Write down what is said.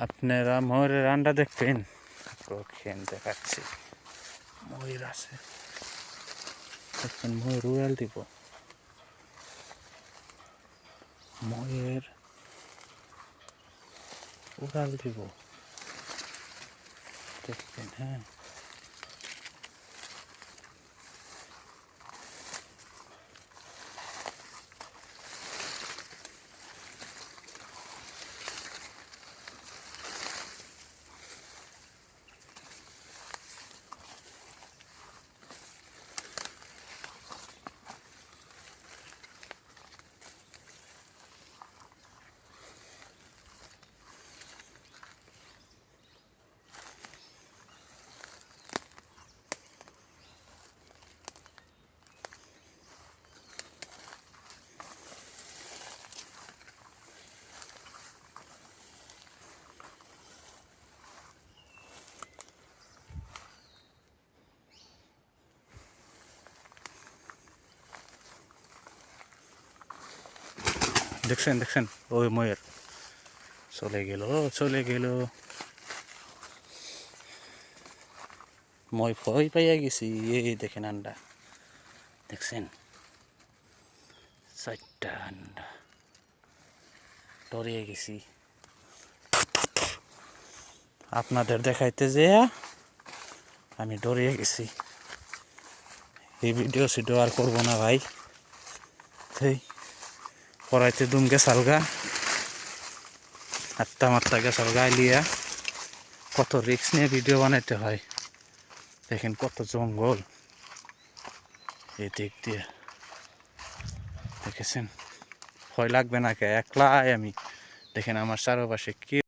আপনারা ময়ূরের আন্ডা দেখবেন? খেন দেখাচ্ছি। ময়ূর আছে, দেখবেন ময়ূর উড়াল দিব। ময়ূর উড়াল দিব, দেখবেন। হ্যাঁ, দেখছেন দেখছেন, ওই ময়ূর চলে গেল, চলে গেল। মই ভয় পাইয়া গেছি। এই দেখেন আন্ডা, দেখছেন? 4টা আন্ডা, ডরিয়ে গেছি। আপনাদের দেখাইতে যেয়া আমি ডরিয়ে গেছি। এই ভিডিও আর করবো না ভাই। সেই পড়াইতে দুমকে সালগা, আটটা মাত্রা গেছাল গাইলিয়া। কত রিক্স নিয়ে ভিডিও বানাইতে হয়, দেখেন কত জঙ্গল এই দিক দিয়ে, দেখেছেন? ভয় লাগবে না কে? একলাই আমি, দেখেন আমার চারপাশে কি